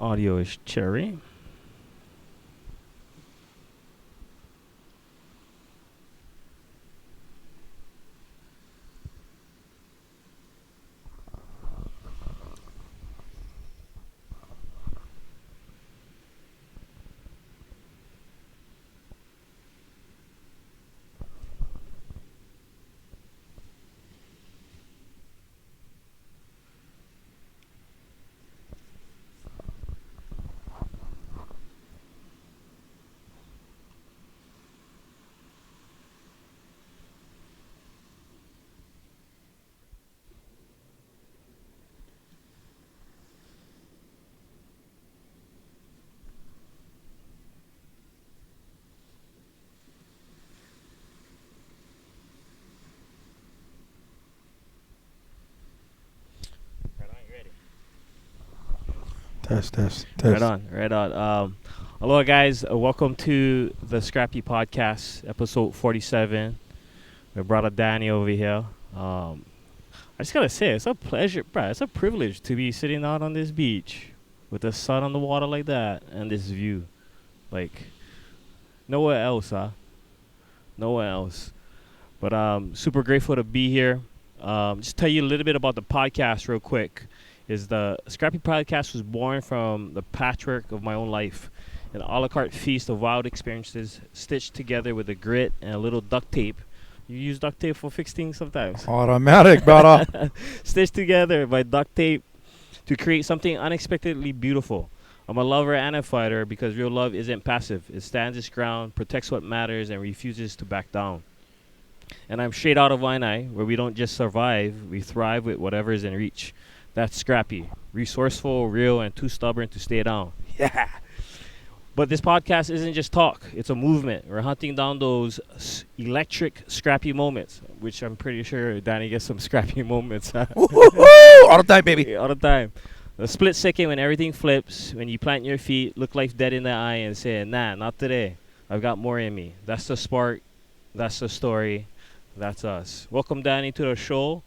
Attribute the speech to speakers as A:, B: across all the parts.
A: Audio is cherry.
B: Test.
A: Right on, right on. Hello, guys. Welcome to the Scrappy Podcast, episode 47. We brought up Danny over here. I just gotta say, it's a pleasure, bro. It's a privilege to be sitting out on this beach with the sun on the water like that and this view. Like, nowhere else, huh? Nowhere else. But super grateful to be here. Just tell you a little bit about the podcast real quick. Is the Scrappy Podcast was born from the patchwork of my own life, an a la carte feast of wild experiences stitched together with a grit and a little duct tape. You use duct tape for fixing sometimes.
B: Automatic, brother.
A: Stitched together by duct tape to create something unexpectedly beautiful. I'm a lover and a fighter because real love isn't passive. It stands its ground, protects what matters, and refuses to back down. And I'm straight out of Waianae, where we don't just survive, we thrive with whatever is in reach. That's Scrappy, resourceful, real, and too stubborn to stay down. Yeah. But this podcast isn't just talk. It's a movement. We're hunting down those electric scrappy moments, which I'm pretty sure Danny gets some scrappy moments.
B: All the time, baby.
A: All the time. The split second when everything flips, when you plant your feet, look life dead in the eye and say, nah, not today. I've got more in me. That's the spark. That's the story. That's us. Welcome, Danny, to the show.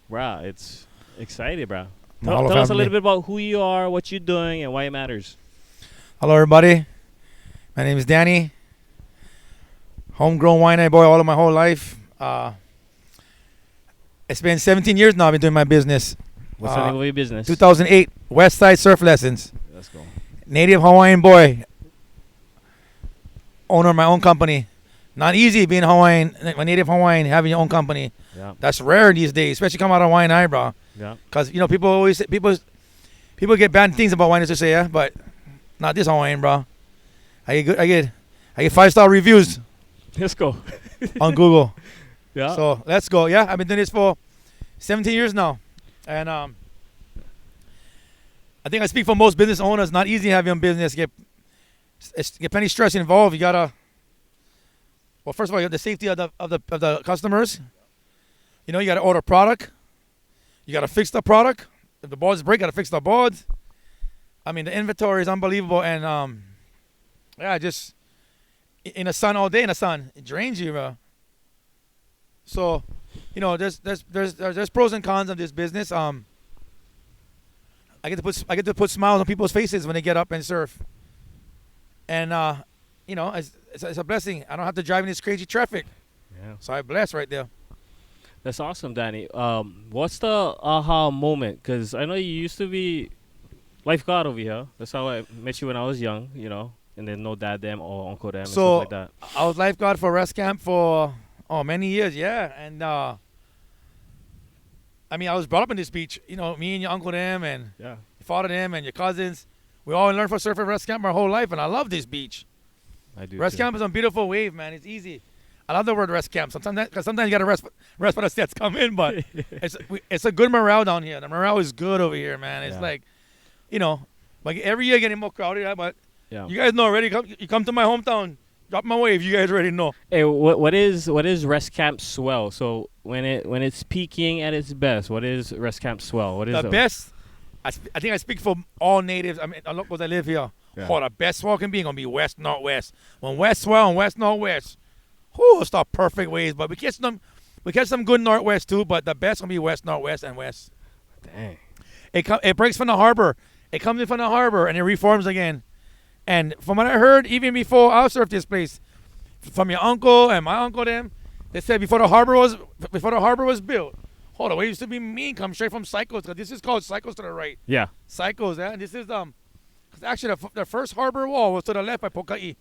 A: Wow, it's excited, bro. Tell us a little bit about who you are, what you're doing, and why it matters.
B: Hello, everybody. My name is Danny. Homegrown Waianae boy all of my whole life. It's been 17 years now I've been doing my business.
A: What's the name of your business?
B: 2008, Westside Surf Lessons.
A: Let's go.
B: Native Hawaiian boy. Owner of my own company. Not easy being Hawaiian, a native Hawaiian, having your own company.
A: Yeah.
B: That's rare these days, especially come out of Waianae, bro.
A: Yeah.
B: Because, people always say, people get bad things about Hawaiians to say, yeah, but not this Hawaiian, bro. I get 5-star reviews
A: Let's go.
B: on Google.
A: Yeah.
B: So let's go. Yeah, I've been doing this for 17 years now, and I think I speak for most business owners. Not easy having your own business. Get plenty of stress involved. You gotta. Well, first of all, you have the safety of the customers. You gotta order product. You gotta fix the product. If the boards break, you gotta fix the boards. I mean, the inventory is unbelievable, and just in the sun all day in the sun, it drains you, bro. So, there's pros and cons of this business. I get to put smiles on people's faces when they get up and surf, and it's a blessing. I don't have to drive in this crazy traffic.
A: Yeah.
B: So I'm blessed right there.
A: That's awesome, Danny. What's the aha moment? Because I know you used to be lifeguard over here. That's how I met you when I was young, and then no dad them or uncle them and stuff like that.
B: I was lifeguard for rest camp for many years, yeah. And I was brought up in this beach. Me and your uncle them and
A: Yeah.
B: your father them and your cousins. We all learned for surfing rest camp our whole life, and I love this beach.
A: I do.
B: Rest camp is a beautiful wave, man. It's easy. I love the word rest camp. Sometimes you gotta rest for the sets come in, but it's a good morale down here. The morale is good over here, man. It's like every year getting more crowded. Yeah, but you guys know already. You come to my hometown, drop my wave. You guys already know.
A: Hey, what is rest camp swell? So when it's peaking at its best, what is rest camp swell? What is
B: the best? I think I speak for all natives. I mean, locals that live here.
A: Yeah.
B: The best swell can be gonna be west northwest. When west swell and west northwest, it's the perfect waves. But we catch some good northwest too. But the best gonna be west northwest and west.
A: Dang.
B: It breaks from the harbor It comes in from the harbor and it reforms again. And from what I heard, even before I surfed this place, from your uncle and my uncle them, they said before the harbor was built. Hold on, it used to be mean. Come straight from Cycles. 'Cause this is called Cycles to the right.
A: Yeah.
B: Cycles, yeah. And this is 'cause actually the first harbor wall was to the left by Pokai.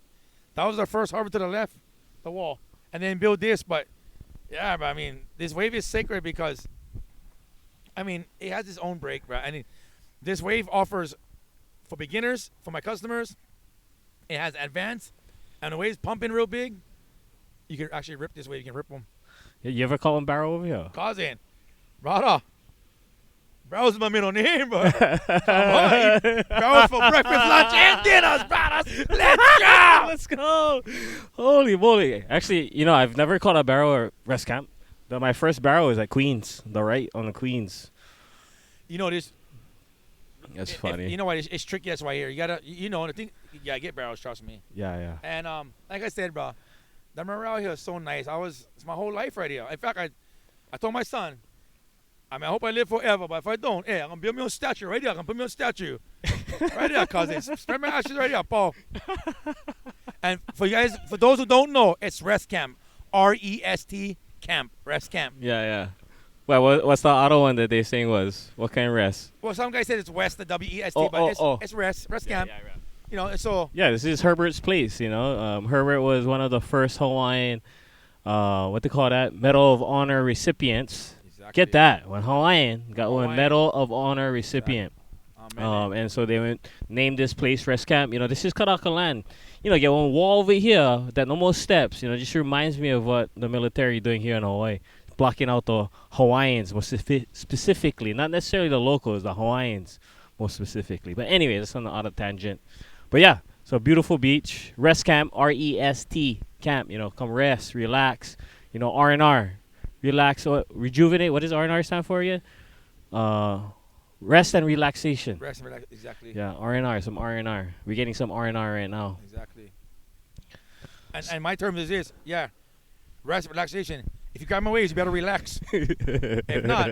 B: That was the first harbor to the left, the wall, and then build this. But yeah, but I mean, this wave is sacred because, I mean, it has its own break, right? I mean, this wave offers for beginners, for my customers. It has advanced, and the wave's pumping real big. You can actually rip this wave. You can rip them.
A: You ever call him Barrow over here?
B: Cousin, brother. Barrow's my middle name, bro. Barrow's for breakfast, lunch, and dinners, brothers. Let's go.
A: Let's go. Holy moly. Actually, you know, I've never caught a Barrow or rest camp. My first Barrow is at Queens, the right on the Queens.
B: You know this.
A: That's funny.
B: You know what? It's tricky. That's why here you gotta. You know the thing. Yeah, get barrels. Trust me.
A: Yeah.
B: And like I said, bro, the morale here is so nice. It's my whole life right here. In fact, I told my son, I mean, I hope I live forever, but if I don't, hey, I'm gonna build me a statue right there. I'm gonna put me on statue. Right there, cousin. Spread my ashes right there, Paul. And for you guys, for those who don't know, it's Rest Camp. REST Camp. Rest Camp.
A: Yeah. Well, what's the other one that they saying was? What kind of rest?
B: Well, some guy said it's West, the WEST, but it's Rest Camp.
A: Yeah.
B: You know, so.
A: Yeah, this is Herbert's place, you know. Herbert was one of the first Hawaiian, what they call that, Medal of Honor recipients.
B: Exactly.
A: Get that. When Hawaiian got one Medal of Honor recipient.
B: Exactly.
A: And so they named this place Rest Camp. You know, this is Karaka land. You know, get one wall over here that no more steps. You know, just reminds me of what the military doing here in Hawaii. Blocking out the Hawaiians more specifically. Not necessarily the locals, the Hawaiians more specifically. But anyway, that's on the other tangent. But yeah, so beautiful beach. Rest Camp, REST camp. You know, come rest, relax. You know, R&R. Relax, rejuvenate. What does R&R stand for again? Rest and relaxation.
B: Rest and relax, exactly.
A: Yeah, R&R, some R&R. We're getting some R&R right now.
B: Exactly. And my term is this, yeah, rest and relaxation. If you grab my waves, you better relax. If not,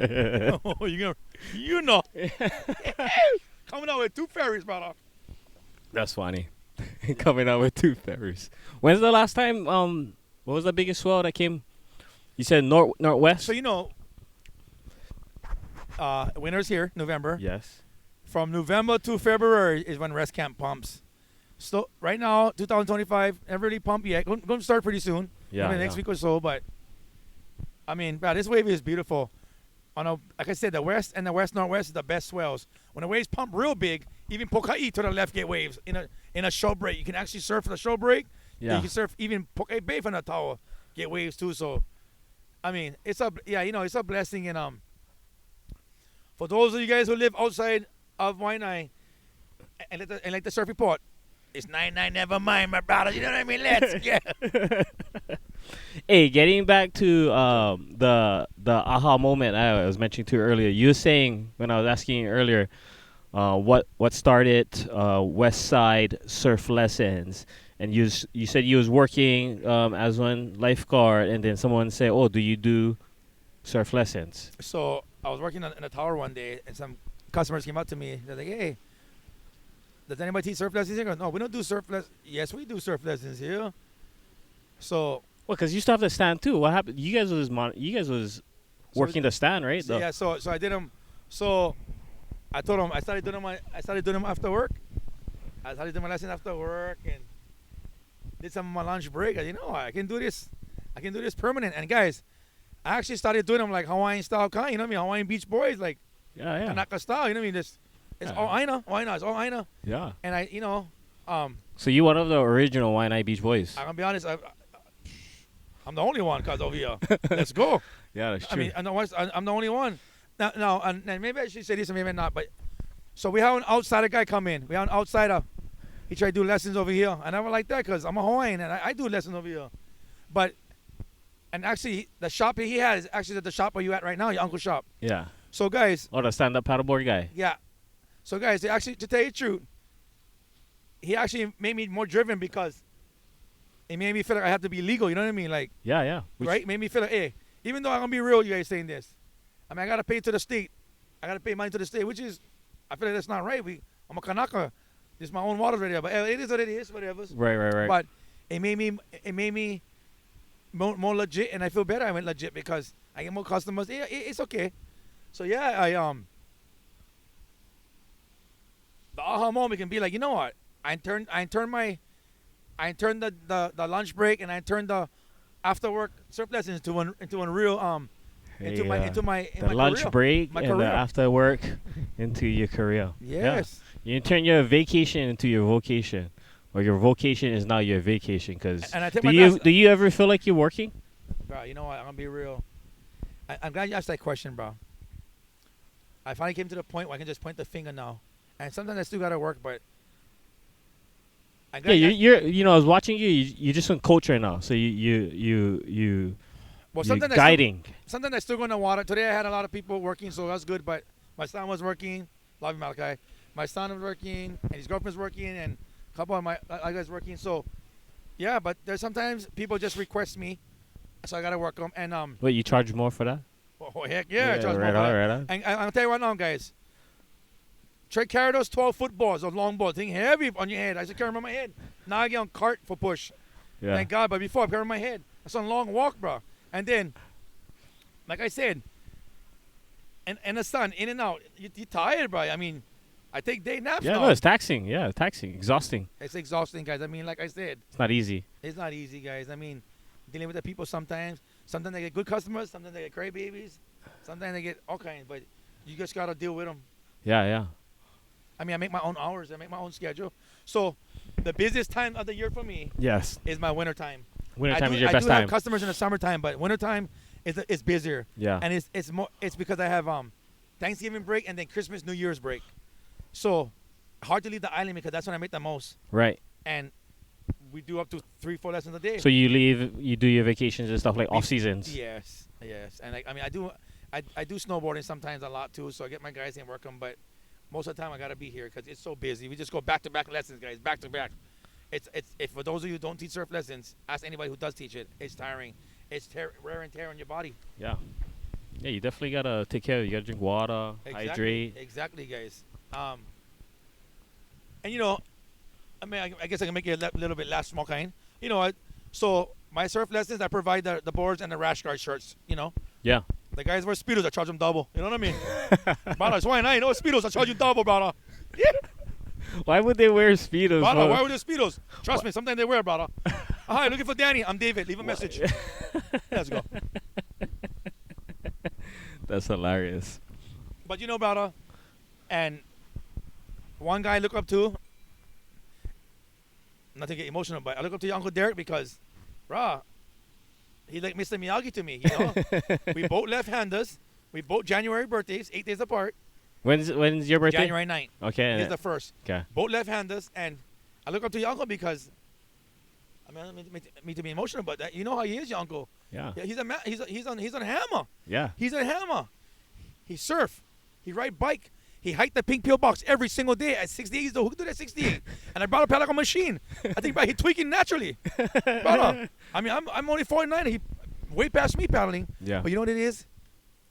B: you know. Coming out with 2 ferries, brother.
A: That's funny. Coming out with 2 ferries. When's the last time, what was the biggest swell that came? You said northwest?
B: So, you know, winter's here, November.
A: Yes.
B: From November to February is when Rest Camp pumps. So right now, 2025, never really pumped yet. Going to start pretty soon.
A: Yeah.
B: Maybe next week or so. But I mean, bro, this wave is beautiful. Like I said, the west and the west-northwest is the best swells. When the waves pump real big, even Pokai to the left get waves in a show break. You can actually surf for the show break.
A: Yeah.
B: You can surf even Pokai Bay from the tower, get waves too. So, I mean, it's a blessing. And for those of you guys who live outside of Waianae and like the surf report, it's 9-9, never mind, my brother. You know what I mean? Let's get.
A: Hey, getting back to the aha moment I was mentioning to you earlier. You were saying when I was asking you earlier, what started Westside surf lessons, and you said you was working as one lifeguard, and then someone said, "Oh, do you do surf lessons?"
B: So I was working in a tower one day, and some customers came up to me. They're like, "Hey, does anybody teach surf lessons here?" I go, "No, we don't do surf lessons." "Yes, we do surf lessons here." So.
A: Well, because you still have to stand too. What happened? You guys was working the stand, right?
B: So, yeah. So I did them. So I told them I started doing them after work. I started doing my lesson after work and did some of my lunch break. You know, I can do this. I can do this permanent. And guys, I actually started doing them like Hawaiian style kind. You know what I mean? Hawaiian Beach Boys, like Kanaka style. You know what I mean? It's all Aina. It's all Aina.
A: Yeah.
B: And
A: So you one of the original Waianae Beach Boys?
B: I'm gonna be honest. I'm the only one, cause over here. Let's go.
A: Yeah, that's true.
B: I mean, I'm the only one. Now, and maybe I should say this, and maybe not. But so we have an outsider guy come in. We have an outsider. He tried to do lessons over here. I never like that, cause I'm a Hawaiian and I do lessons over here. And actually, the shop he had is actually at the shop where you at right now, your uncle's shop.
A: Yeah.
B: So guys.
A: Oh, the stand-up paddleboard guy.
B: Yeah. So guys, to tell you the truth, he actually made me more driven because. It made me feel like I have to be legal, you know what I mean? Like,
A: yeah.
B: Right? Made me feel like, hey, even though I'm going to be real, you guys saying this. I mean, I got to pay to the state. I got to pay money to the state, which is, I feel like that's not right. I'm a Kanaka. This is my own water already. But it is what it is, whatever.
A: Right.
B: But it made me more legit, and I feel better. I went legit because I get more customers. Yeah, it's okay. So yeah, the aha moment can be like, you know what? I turned the lunch break, and I turned the after work surf lessons into a real into my
A: the
B: my
A: lunch
B: career.
A: break
B: My
A: and the
B: career.
A: after work into your career.
B: Yes.
A: Yeah. You turn your vacation into your vocation, or your vocation is now your vacation. Because
B: And I take
A: do
B: my
A: you
B: glass.
A: do you ever feel like you're working?
B: Bro, you know what? I'm gonna be real. I'm glad you asked that question, bro. I finally came to the point where I can just point the finger now, and sometimes I still gotta work, but I'm
A: Yeah,
B: glad you asked-
A: you're. I was watching you. You're just on coach right now. So you're
B: sometimes
A: guiding.
B: sometimes I still go in the water. Today I had a lot of people working, so that's good. But my son was working. Love you, Malachi. My son was working, and his girlfriend's working, and a couple of my guys working. So yeah, but there's sometimes people just request me, so I gotta work them. And
A: Wait, you charge more for that?
B: oh heck yeah, I charge more
A: right
B: for
A: on,
B: that.
A: right on.
B: And I'll tell you right now, guys. Carry those 12-foot balls, those long balls, thing heavy on your head. I used to carry them on my head. Now I get on cart for push.
A: Yeah.
B: Thank God. But before I carry my head, that's a long walk, bro. And then, like I said, and the sun in and out. You tired, bro. I mean, I take day naps
A: Yeah,
B: now.
A: no, it's taxing. Yeah, taxing, exhausting.
B: It's exhausting, guys. I mean, like I said,
A: It's not easy.
B: it's not easy, guys. I mean, dealing with the people sometimes. Sometimes they get good customers. Sometimes they get cray babies. Sometimes they get all kinds. But you just gotta deal with them.
A: Yeah.
B: I mean, I make my own hours. I make my own schedule. So, the busiest time of the year for me
A: Yes.
B: is my winter time.
A: Wintertime is your
B: I
A: best
B: do have
A: time.
B: customers in the summertime, but wintertime is busier.
A: Yeah.
B: And it's more. It's because I have Thanksgiving break and then Christmas, New Year's break. So, hard to leave the island because that's when I make the most.
A: Right.
B: And we do up to 3-4 lessons a day.
A: So you do your vacations and stuff like off seasons.
B: Yes. And I mean, I do snowboarding sometimes a lot too. So I get my guys in work them, but most of the time I gotta be here because it's so busy. We just go back to back lessons, guys, back to back. It's if for those of you who don't teach surf lessons, ask anybody who does teach it. It's tiring. It's wear and tear on your body.
A: Yeah. Yeah, you definitely gotta take care. You gotta drink water, hydrate.
B: Exactly, guys. And you know, I mean, I guess I can make it a little bit less small kind. You know what? So my surf lessons, I provide the boards and the rash guard shirts. You know.
A: Yeah.
B: The guys wear Speedos, I charge them double. You know what I mean? Brother, it's why I know Speedos, I charge you double, brother. Yeah.
A: Why would they wear speedos?
B: Brother,
A: bro?
B: why would they Speedos? Trust me, sometimes they wear, brother. Hi, looking for Danny. I'm David. Leave a message. Let's go.
A: That's hilarious.
B: But you know, brother, and one guy I look up to, not to get emotional, but I look up to your Uncle Derek because, brah, he's like Mr. Miyagi to me, you know? We both left-handers. We both January birthdays, 8 days apart.
A: When's your birthday?
B: January 9th.
A: Okay.
B: He's the first.
A: Okay.
B: Both left-handers, and I look up to your uncle because, I mean, I don't mean to be emotional, but you know how he is, your uncle.
A: Yeah.
B: Yeah, he's on hammer.
A: Yeah.
B: He's a hammer. He surf. He ride bike. He hiked the pink pill box every single day at 68. Who can do that at 68? And I brought up like a machine. I think he's tweaking naturally. Brother, I mean, I'm only 49. He way past me paddling.
A: Yeah.
B: But you know what it is?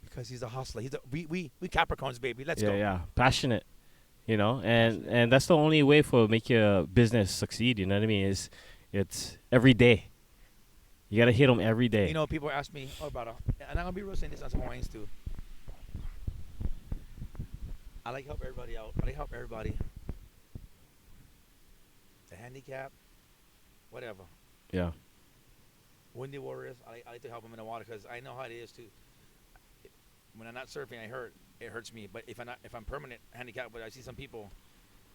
B: Because he's a hustler. We Capricorns, baby. Let's go.
A: Yeah. Passionate. You know, and that's the only way for make your business succeed. You know what I mean? It's every day. You gotta hit them every day.
B: You know, people ask me, oh, brother, and I'm gonna be real saying this on some points too. I like to help everybody out. I like to help everybody. The handicap, whatever.
A: Yeah.
B: Windy warriors, I like to help them in the water because I know how it is too. When I'm not surfing, it hurts me. But if I'm permanent handicapped, but I see some people,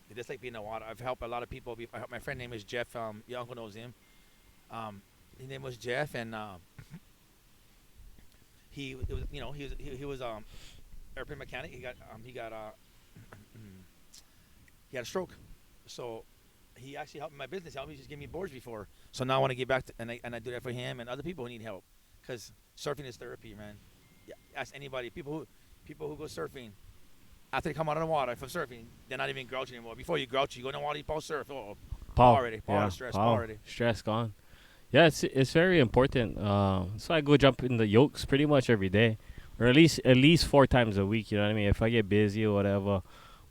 B: they just like being in the water. I've helped a lot of people. I helped my friend name is Jeff. Your uncle knows him. His name was Jeff, and he was airplane mechanic. He had a stroke, so he actually helped in my business. Helped me just give me boards before. So now I want to get back to, and I do that for him and other people who need help, because surfing is therapy, man. Yeah, ask anybody. People who go surfing, after they come out of the water from surfing, they're not even grouchy anymore. Before you grouchy, you go in the water, you surf. Oh,
A: Paul
B: already. Stress already.
A: Stress gone. Yeah, it's very important. So I go jump in the yokes pretty much every day, or at least 4 times a week. You know what I mean? If I get busy or whatever,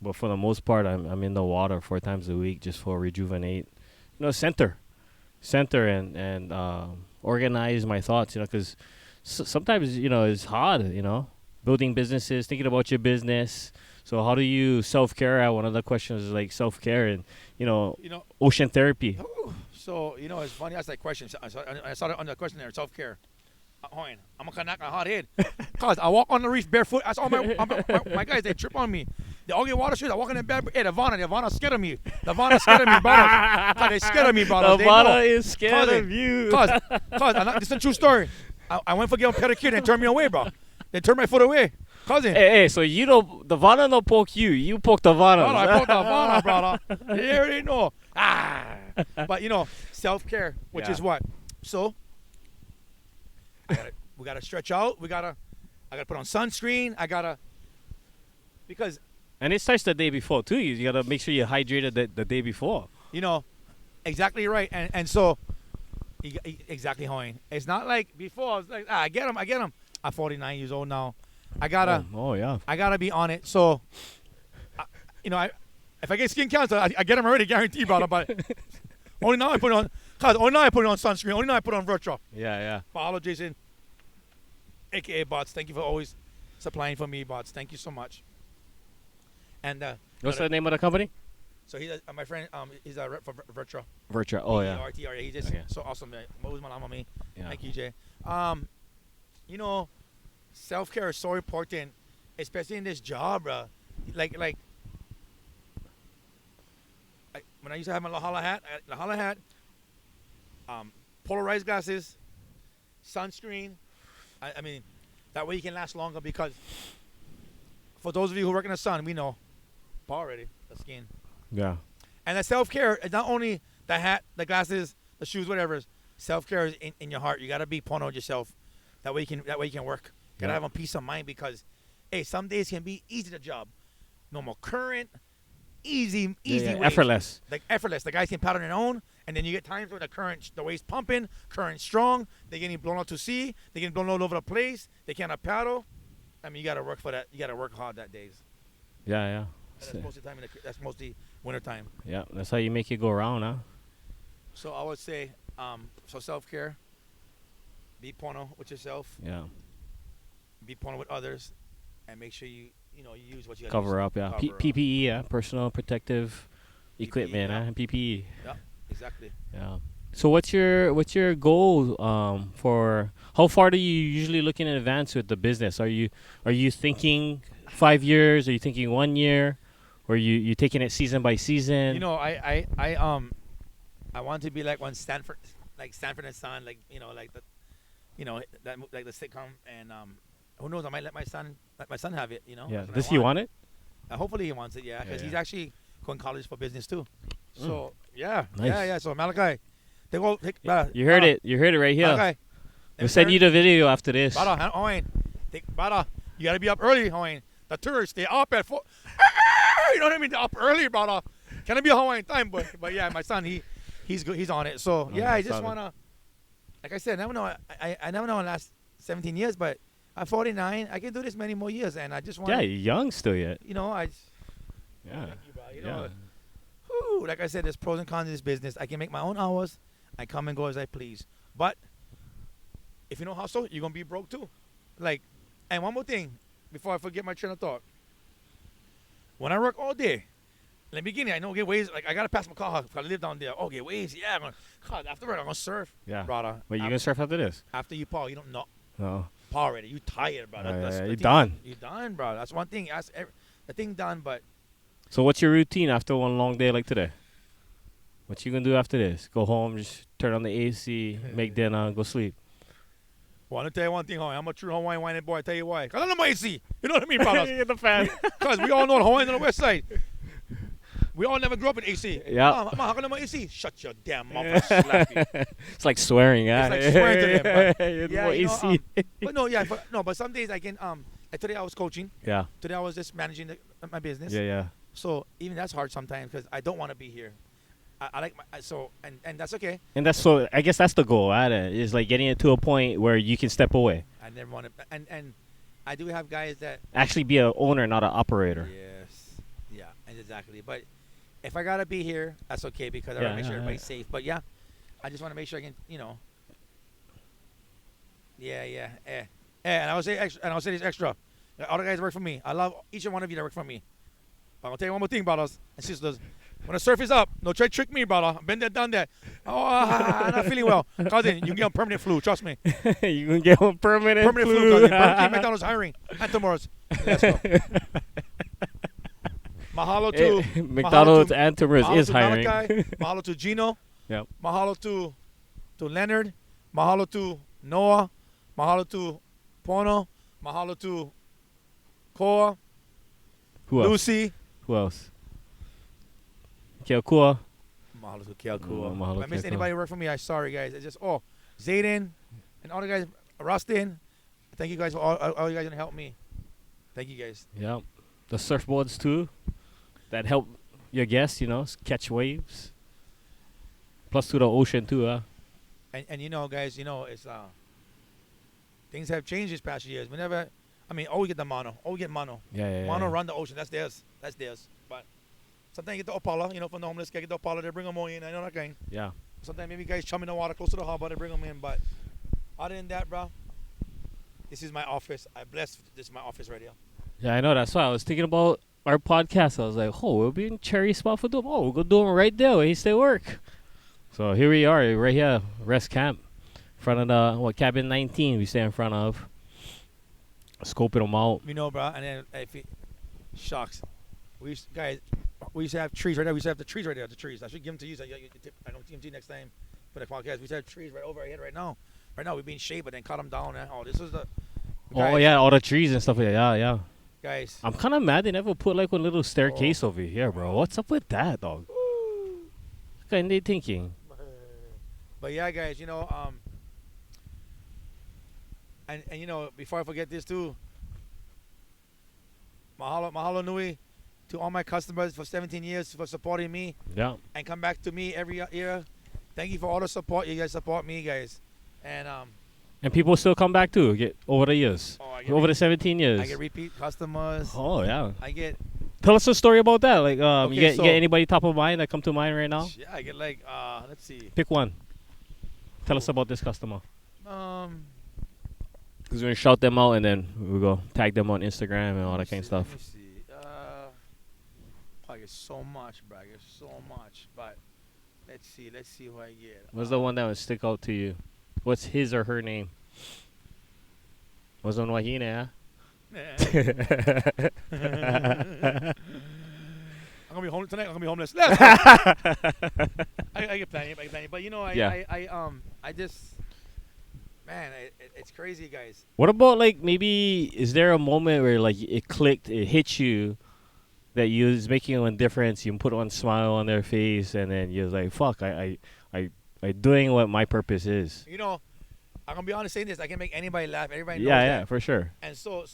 A: But for the most part, I'm in the water 4 times a week just for rejuvenate. Center and organize my thoughts. Because sometimes it's hard. Building businesses, thinking about your business. So how do you self-care? One of the questions is like self-care and ocean therapy.
B: So it's funny. That's that question. I started on the question there. Self-care. I'm gonna knock a hot head. Cause I walk on the reef barefoot. That's all my guys. They trip on me. They all get water shoes. I walk in the bed. Hey, the Vanna scared of me. The Vanna scared of me, brothers. Cause they scared of me, brothers.
A: The Vanna is scared of you.
B: Cause this is a true story. I went for getting a pedicure and they turned me away, bro. They turned my foot away. Cousin.
A: Hey, so the Vanna don't poke you. You poke the Vanna.
B: Brother, I poked the Vanna, brother. You already know. But self-care, which is what? So we gotta stretch out. I gotta put on sunscreen. Because
A: and it starts the day before too. You gotta make sure you're hydrated the day before.
B: Exactly right. And so exactly, Hoyne. It's not like before. It's like I get him. I'm 49 years old now. I gotta.
A: Oh yeah.
B: I gotta be on it. So, if I get skin cancer, I get them already, guaranteed, brother. But only now I put it on. Only now I put it on sunscreen. Only now I put it on Virtual.
A: Yeah.
B: Follow Jason, aka Bots. Thank you for always supplying for me, Bots. Thank you so much. And
A: what's the name of the company?
B: So he's my friend. He's a rep for Virtual.
A: Virtual. Oh yeah.
B: RTR. He's just so awesome. Man. What was my name on me?
A: Yeah.
B: Thank you, Jay. Self-care is so important, especially in this job, bro. Like when I used to have my La Holla hat, polarized glasses, sunscreen. I mean, that way you can last longer because for those of you who work in the sun, we know, already, the skin.
A: Yeah.
B: And the self-care is not only the hat, the glasses, the shoes, whatever. Self-care is in your heart. You got to be putting on yourself. That way you can work. You gotta have a peace of mind because, hey, some days can be easy to job. No more current, easy ways.
A: Effortless.
B: Like effortless. The guys can paddle on their own, and then you get times where the wave's pumping, current strong. They're getting blown out to sea. They're getting blown all over the place. They cannot paddle. I mean, you gotta work for that. You gotta work hard that days.
A: Yeah.
B: That's most of the time. That's mostly winter time.
A: Yeah, that's how you make it go around, huh?
B: So I would say, self-care. Be porno with yourself.
A: Yeah.
B: Be porno with others, and make sure you use what you gotta
A: cover
B: use.
A: up. Yeah.
B: Cover up.
A: PPE. Personal protective equipment.
B: yeah.
A: PPE.
B: Yeah, exactly.
A: Yeah. So what's your goal for how far do you usually look in advance with the business? Are you thinking 5 years? Are you thinking 1 year? Or you taking it season by season?
B: I want to be like when Stanford and Son, like the sitcom, and who knows? I might let my son have it.
A: Yeah. Does he want it?
B: Hopefully he wants it. Yeah, because he's actually going to college for business too. So
A: Nice.
B: yeah. So Malachi,
A: You heard it. You heard it right here.
B: Malachi,
A: We'll send you the video after this.
B: Brother, you gotta be up early, Hawaiian. The tourists, they up at 4. You know what I mean? They're up early, brother. Can it be a Hawaiian time? But yeah, my son, he's good. He's on it. So yeah, I just wanna, like I said, I never know. I never know in the last 17 years, but I'm 49. I can do this many more years, and I just want.
A: Yeah, you're young still yet.
B: Yeah. Thank you, bro. Like I said, there's pros and cons to this business. I can make my own hours. I come and go as I please. But if you don't hustle, you're gonna be broke too. And one more thing, before I forget my train of thought. When I work all day, in the beginning, I know get waves. Like I gotta pass my car. I live down there. Oh, get waves. Yeah, after work, I'm gonna surf.
A: Yeah,
B: brother.
A: Wait, you gonna surf after this?
B: After you paw, you don't know.
A: No.
B: Paw already. You tired, brother.
A: You're done.
B: You're done, bro. That's one thing. That's the thing done, but.
A: So what's your routine after one long day like today? What you gonna do after this? Go home, just turn on the AC, make dinner, go sleep.
B: Well, I'm gonna tell you one thing, Hawaii. I'm a true Hawaiian whining boy. I tell you why. Cause I love my AC. You know what I mean, brothers?
A: You're the fan.
B: Cause we all know the Hawaiians on the Westside. We all never grew up with AC.
A: Yeah.
B: How can I my AC? Shut your damn mouth. I'll slap you.
A: It's like swearing,
B: It's like swearing to them. But,
A: yeah, AC.
B: But no, yeah. But some days I can. Like today I was coaching.
A: Yeah.
B: Today I was just managing my business.
A: Yeah.
B: So even that's hard sometimes because I don't want to be here. I like and that's okay.
A: And that's so. I guess that's the goal. Right? Is like getting it to a point where you can step away.
B: I never want to. And I do have guys that
A: actually be an owner, not an operator.
B: Yes. Yeah. exactly. But if I gotta be here, that's okay because I
A: Yeah,
B: gotta make sure
A: yeah,
B: everybody's safe. But yeah, I just want to make sure I can, yeah. And I will say extra, and I'll say this extra. All the guys work for me. I love each and one of you that work for me. But I'll tell you one more thing, brothers and sisters. When the surf is up, no try to trick me, brother. Been there, done that. Oh, I'm not feeling well. Cousin, you can get on permanent flu. Trust me.
A: You can get one permanent
B: Permanent flu, cousin. Burger King, McDonald's hiring. And tomorrow's. Let's go. Mahalo to
A: McDonald's and Timber's
B: mahalo
A: is
B: to
A: hiring.
B: Malachi. Mahalo to Gino.
A: Yep.
B: Mahalo to Leonard. Mahalo to Noah. Mahalo to Pono. Mahalo to Koa.
A: Who else?
B: Lucy.
A: Who else? Kiakua.
B: Mahalo to Kealkua.
A: Mahalo
B: If I missed
A: Kealkua.
B: anybody who worked for me, I'm sorry, guys. It's just, Zayden and all the guys, Rustin. Thank you guys for all you guys going to help me. Thank you guys.
A: Yep. The surfboards too, that help your guests, catch waves. Plus to the ocean too, huh?
B: And guys, it's things have changed these past years. We get the mono. We get mono.
A: Yeah.
B: Mono run the ocean. That's theirs. But sometimes you get the Opala, from the homeless guy, get the Opala, they bring them all in. I know that kind.
A: Yeah.
B: Sometimes maybe guys chum in the water close to the harbor, they bring them in. But other than that, bro, this is my office. I bless this is my office right here.
A: Yeah, I know. That's why I was thinking about our podcast. I was like, we'll be in cherry spot for them. We'll go do them right there where he stay work. So here we are, right here, rest camp. In front of the, cabin 19 we stay in front of. Scoping them out.
B: Bro, and then shucks. We used to have trees right there. We used to have the trees right there, the trees. I should give them to you. So I'm going to give them to you next time for the podcast. We used to have trees right over our head right now. Right now, we're being shade, but then cut them down. And, this is the...
A: Guys, yeah, all the trees and stuff. Yeah.
B: Guys.
A: I'm kind of mad they never put like one little staircase over here, bro. What's up with that, dog? What kind they thinking?
B: But yeah, guys, and before I forget this too, mahalo nui to all my customers for 17 years for supporting me.
A: Yeah.
B: And come back to me every year. Thank you for all the support. You guys support me, guys. And
A: people still come back too, over the years. Over the 17 years.
B: I get repeat customers.
A: Oh, yeah.
B: Tell
A: us a story about that. Like,
B: okay,
A: you get anybody top of mind that come to mind right now?
B: Yeah, I get let's see.
A: Pick one. Tell us about this customer.
B: Because
A: we're going to shout them out and then we'll go tag them on Instagram and all that kind of stuff.
B: Let me see. I get so much, bro. I get so much. But let's see who I get.
A: What's the one that would stick out to you? What's his or her name? Was on Wahine,
B: I'm gonna be homeless tonight. I'm gonna be homeless. Let's go. I get plenty. But I just, man, it's crazy, guys.
A: What about maybe is there a moment where it clicked, it hit you, that you was making a difference? You put one smile on their face, and then you're like, "Fuck, I doing what my purpose is."
B: I'm gonna be honest saying this. I can make anybody laugh. Everybody knows
A: that.
B: Yeah,
A: for sure.
B: And so.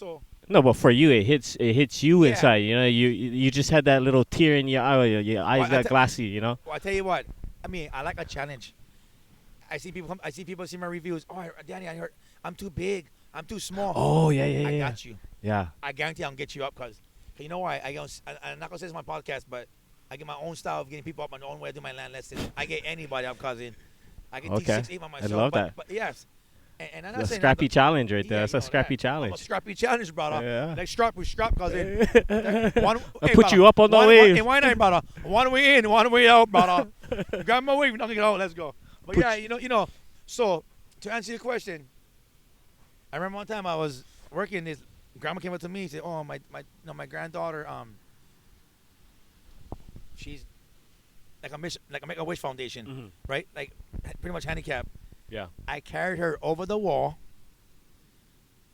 A: No, but for you, it hits you inside. You just had that little tear in your eye. Your eyes got glassy.
B: Well, I tell you what. I like a challenge. I see people see my reviews. Oh, Danny, I heard I'm too big. I'm too small.
A: Oh yeah.
B: I got you.
A: Yeah.
B: I guarantee I'm gonna get you up because you know why? I'm not gonna say it's my podcast, but I get my own style of getting people up, my own way to do my land lessons. I get anybody up, cousin. I can teach 6, 8 by myself.
A: I love that.
B: But yes. And I'm not
A: That's
B: saying
A: a scrappy challenge right there. That's a scrappy
B: I'm
A: challenge.
B: a scrappy challenge, brother.
A: Yeah.
B: Like strap, cousin.
A: I put you up on the wave.
B: Hey, why not, brother? One way in, one way out, brother. Grab my wave, nothing out. Let's go. But So to answer your question, I remember one time I was working. This grandma came up to me and said, "Oh, my granddaughter, she's like a Make-A-Wish Foundation, right? Like pretty much handicapped."
A: Yeah.
B: I carried her over the wall,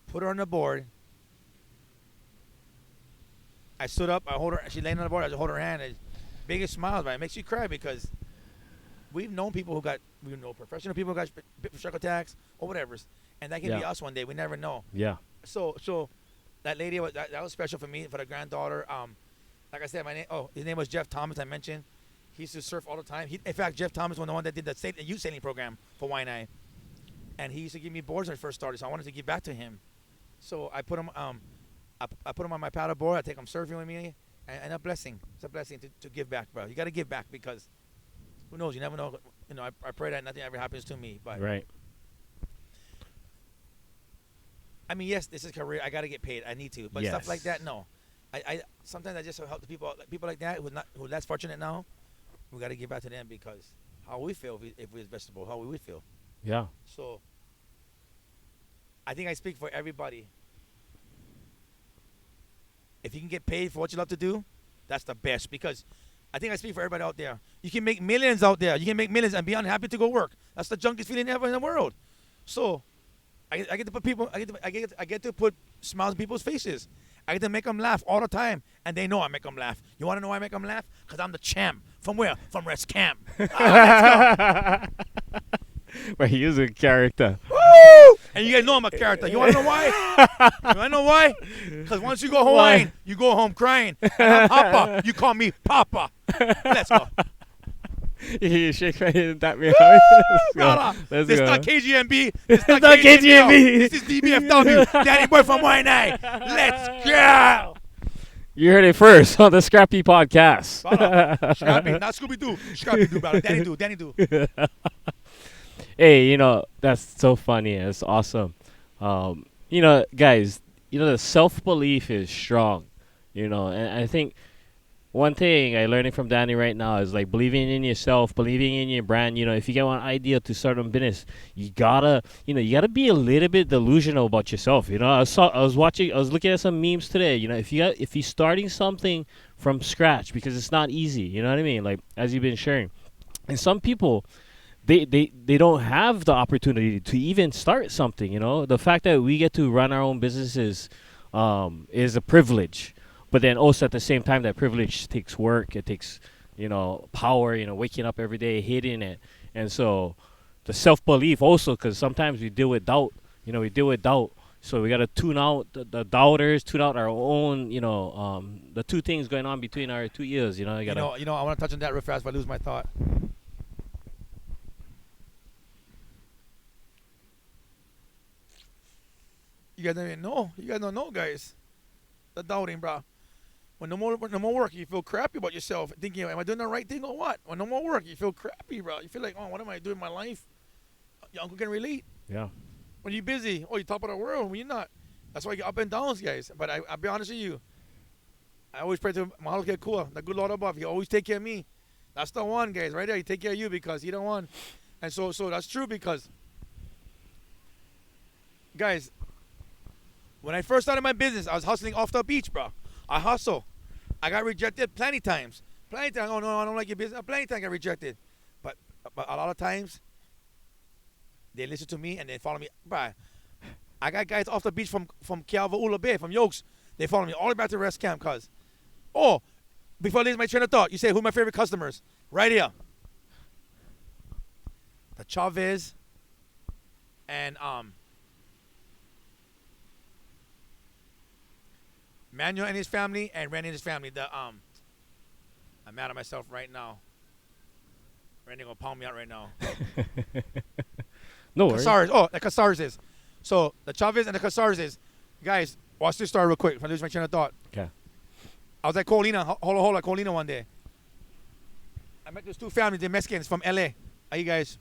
B: put her on the board. I stood up. I hold her. She laying on the board. I just hold her hand. And biggest smiles, man. It makes you cry because we've known people we know professional people who got bit with shark attacks or whatever, and that can be us one day. We never know.
A: Yeah.
B: So that lady that was special for me, for the granddaughter. Like I said, his name was Jeff Thomas. I mentioned. He used to surf all the time. In fact, Jeff Thomas was the one that did the youth sailing program for Waianae. And he used to give me boards when I first started, so I wanted to give back to him. So I put him I put him on my paddle board. I take him surfing with me, and a blessing. It's a blessing to give back, bro. You got to give back because who knows? You never know. You know, I pray that nothing ever happens to me. But
A: Right.
B: I mean, yes, this is career. I got to get paid. I need to. But stuff like that, no. I sometimes I just help the people like that who less fortunate now. We got to give back to them because how we feel if we was vegetable, how we would feel.
A: Yeah.
B: So I think I speak for everybody. If you can get paid for what you love to do, that's the best because I think I speak for everybody out there. You can make millions out there. You can make millions and be unhappy to go work. That's the junkiest feeling ever in the world. So I get to put people. I get to put smiles on people's faces. I get to make them laugh all the time, and they know I make them laugh. You want to know why I make them laugh? Because I'm the champ. From where? From Rest Camp. Let's go.
A: But he is a character.
B: Woo! And you guys know I'm a character. You want to know why? You want to know why? Because once you go Hawaiian, you go home crying. And I'm Papa. You call me Papa. Let's go.
A: You shake my head and tap me
B: Woo!
A: out. Let's go.
B: This
A: go.
B: not KGMB. This not
A: not
B: KGMB.
A: KGMB.
B: This is DBFW. Danny Boy from YNA. Let's go.
A: You heard it first on the Scrappy Podcast.
B: Scrappy, not Scooby-Doo. Scrappy-Doo, brother. Danny Doo.
A: Hey, you know, that's so funny. It's awesome. You know, guys, you know, the self-belief is strong, you know, and I think one thing I learning from Danny right now is like believing in yourself, believing in your brand. You know, if you get one idea to start a business, you gotta be a little bit delusional about yourself. You know, I was looking at some memes today. You know, if you're starting something from scratch because it's not easy. You know what I mean? Like as you've been sharing, and some people, they don't have the opportunity to even start something. You know, the fact that we get to run our own businesses is a privilege. But then also at the same time, that privilege takes work. It takes, you know, power, you know, waking up every day, hitting it. And so the self-belief also, because sometimes we deal with doubt. You know, we deal with doubt. So we got to tune out the doubters, tune out our own, you know, the two things going on between our two ears. You know,
B: You know, I want to touch on that real fast if I lose my thought. You guys don't even know. You guys don't know, guys. The doubting, bro. When no more work, you feel crappy about yourself, thinking, am I doing the right thing or what? When no more work, you feel crappy, bro. You feel like, oh, what am I doing in my life? Your uncle can relate.
A: Yeah.
B: When you're busy, oh, you're top of the world. When you're not. That's why you get up and downs, guys. But I'll be honest with you. I always pray to Mahalo Ke Kua, the good Lord above. He always take care of me. That's the one, guys. Right there, he take care of you because he the one. And so that's true because, guys, when I first started my business, I was hustling off the beach, bro. I hustle. I got rejected plenty times. Plenty times. Oh, no, I don't like your business. Plenty times I got rejected. But a lot of times, they listen to me and they follow me. Bro, I got guys off the beach from Kialva Bay, from Yokes. They follow me all the way back to Rest Camp because, oh, before I lose my train of thought, you say, who are my favorite customers? Right here. The Chavez and Manuel and his family and Randy and his family. I'm mad at myself right now. Randy gonna pound me out right now.
A: No worries.
B: Casares. Oh, the Casares is. So the Chavez and the Casares is. Guys, watch this story real quick. If I lose my train of thought.
A: Okay.
B: I was at Colina. Hold on, Colina one day. I met those two families, they're Mexicans from LA. How you guys?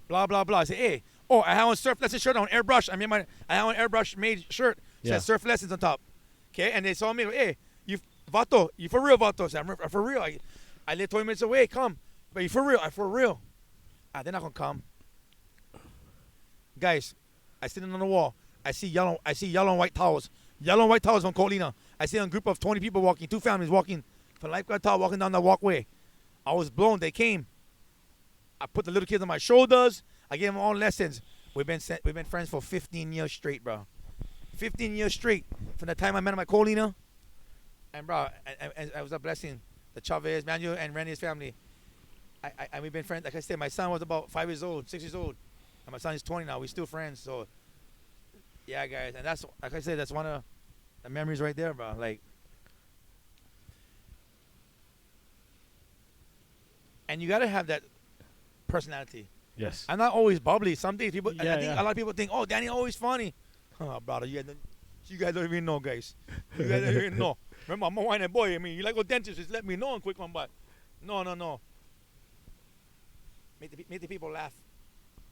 B: Blah blah blah. I say, hey, oh, I have on surf lesson shirt on airbrush. I have on airbrush made shirt.
A: Yeah.
B: Says surf lessons on top. Okay, and they saw me. Hey, you Vato, you for real, Vato? I said, I'm for real. I live 20 minutes away. Come, but you for real? I for real. They're not gonna come. Guys, I sitting on the wall. I see yellow and white towels. Yellow and white towels from Colina. I see a group of 20 people walking, two families walking from Lifeguard Tower, walking down the walkway. I was blown. They came. I put the little kids on my shoulders. I gave them all lessons. We've been friends for 15 years straight, bro. 15 years straight from the time I met him at Colina. And, bro, and it was a blessing. The Chavez, Manuel, and Randy's family. And we've been friends. Like I said, my son was about 5 years old, 6 years old. And my son is 20 now. We're still friends. So, yeah, guys. And that's, like I said, that's one of the memories right there, bro. Like, and you got to have that personality.
A: Yes.
B: I'm not always bubbly. Some days people,
A: Yeah,
B: I think a lot of people think, oh, Danny always funny. Oh, brother, you You guys don't even know, guys. You guys don't even know. Remember, I'm a whining boy. I mean, you like a dentist, just let me know and quick one, but no. Make the people laugh,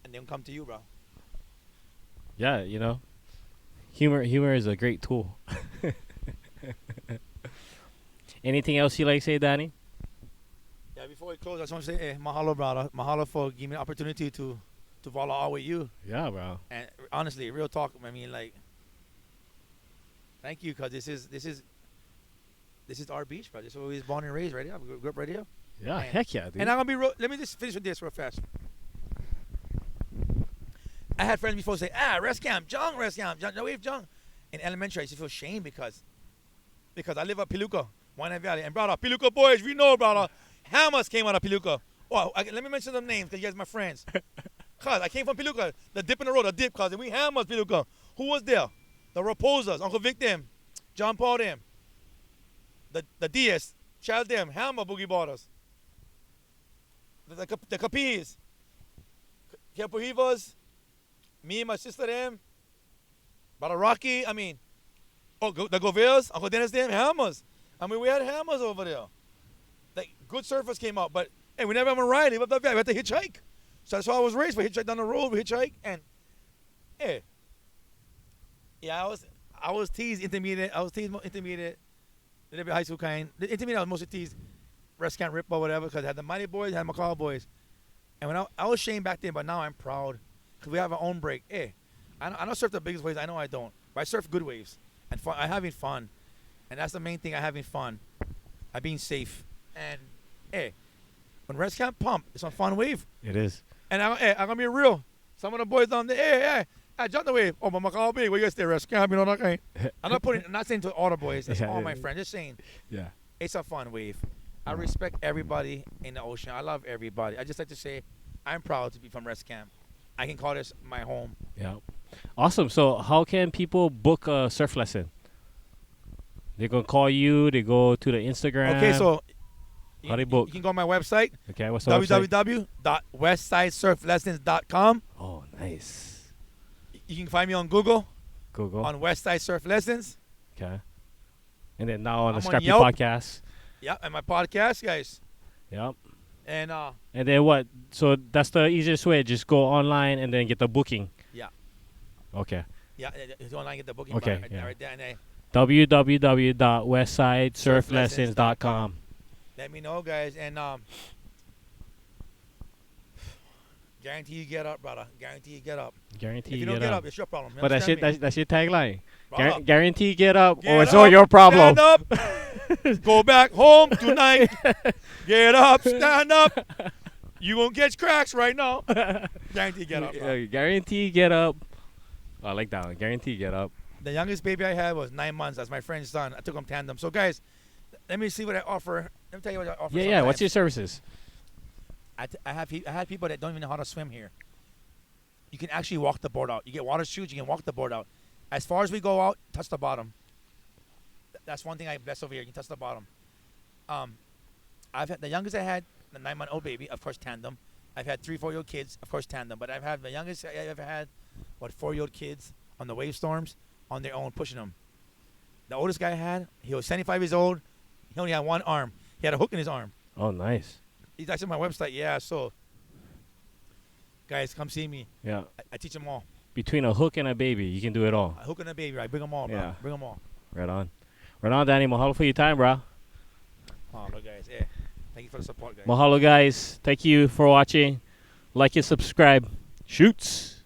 B: and they'll come to you, bro.
A: Yeah, you know, humor is a great tool. Anything else you like to say, Danny?
B: Yeah, before we close, I just want to say, mahalo, brother. Mahalo for giving me the opportunity to follow out with you.
A: Yeah, bro.
B: And honestly, real talk, I mean, like, thank you, because this is our beach, bro. This is where we was born and raised, right here. We grew up right here.
A: Yeah, heck yeah, dude.
B: And I'm going to be real. Let me just finish with this real fast. I had friends before say, rest camp, Jung, wave Jung. In elementary, I used to feel shame because I live up Piluca, Wine Valley. And brother, Piluca boys, we know, brother. Hammers came out of Piluca. Oh, let me mention them names because you guys are my friends. Cause I came from Piluca, the dip in the road, the dip, cause we Hammers, Piluca. Who was there? The Raposas, Uncle Vic them, John Paul them, the DS, Child them, Hammer Boogie Borders, the Capis, Capuhivas, me and my sister them, Brother Rocky, I mean, the Govilles, Uncle Dennis them, Hammers. I mean, we had Hammers over there. Like, good surfers came out, but hey, we never had a ride. We had to hitchhike. So that's why I was raised. We hitchhike down the road, we hitchhike, and hey, yeah, I was teased intermediate. I was teased intermediate, a little bit high school kind. The intermediate, I was mostly teased Rest Camp Rip or whatever, because I had the Mighty Boys, I had McCall Boys. And when I was ashamed back then, but now I'm proud, because we have our own break. Hey, I don't surf the biggest waves. I know I don't. But I surf good waves. And fun. I'm having fun. And that's the main thing, I'm having fun. I'm being safe. And, hey, when Rest Camp pump, it's a fun wave.
A: It is.
B: And I'm going to be real. Some of the boys down there, hey, I jumped the wave. Oh, but McCall Big, where you guys stay, Rest Camp, you know, that kind. I'm not saying to all the boys. It's all my friends. Just saying.
A: Yeah.
B: It's a fun wave. I respect everybody in the ocean. I love everybody. I just like to say, I'm proud to be from Rest Camp. I can call this my home.
A: Yeah. Awesome. So how can people book a surf lesson? They're going to call you. They go to the Instagram.
B: Okay, so
A: how they book?
B: You can go on my website.
A: Okay, what's the website?
B: www.westsidesurflessons.com.
A: Oh, nice.
B: You can find me on Google.
A: Google.
B: On Westside Surf Lessons.
A: Okay. And then now on the
B: I'm on
A: Scrappy
B: Yelp.
A: podcast.
B: Yeah, and my podcast, guys.
A: Yep.
B: And
A: then what? So that's the easiest way. Just go online and then get the booking.
B: Yeah.
A: Okay.
B: Yeah, it's online, get the booking.
A: Okay,
B: Right,
A: yeah.
B: right there. And
A: www.westsidesurflessons.com.
B: let me know, guys. And guarantee you get up, brother. Guarantee you get up.
A: Guarantee
B: If you
A: you
B: don't
A: get
B: get
A: up.
B: up, it's your problem. You
A: But that's
B: understand
A: your tagline.
B: Brother.
A: Guarantee get up,
B: Get
A: or it's all
B: up,
A: your problem.
B: Stand up. Go back home tonight. Get up, stand up. You won't catch cracks right now. Guarantee get up. Bro.
A: Guarantee get up. Oh, I like that one. Guarantee get up.
B: The youngest baby I had was 9 months. That's my friend's son. I took him tandem. So, guys, let me see what I offer. Let me tell you what I offer.
A: Yeah. What's your services?
B: I had people that don't even know how to swim here. You can actually walk the board out. You get water shoes. You can walk the board out. As far as we go out, touch the bottom. That's one thing I bless over here. You can touch the bottom. I've had the youngest I had, the 9-month-old baby, of course, tandem. I've had 3-4-year-old kids, of course, tandem. But I've had the youngest I ever had, 4-year-old kids on the wave storms on their own, pushing them. The oldest guy I had, he was 75 years old. He only had one arm. He had a hook in his arm.
A: Oh, nice.
B: He's actually on my website. Yeah, so guys, come see me.
A: Yeah.
B: I teach them all.
A: Between a hook and a baby, you can do it all.
B: A hook and a baby, I bring them all, bro.
A: Yeah.
B: Bring them all.
A: Right on. Right on, Danny. Mahalo for your time, bro.
B: Mahalo, guys. Yeah. Thank you for the support, guys.
A: Mahalo, guys. Thank you for watching. Like and subscribe. Shoots.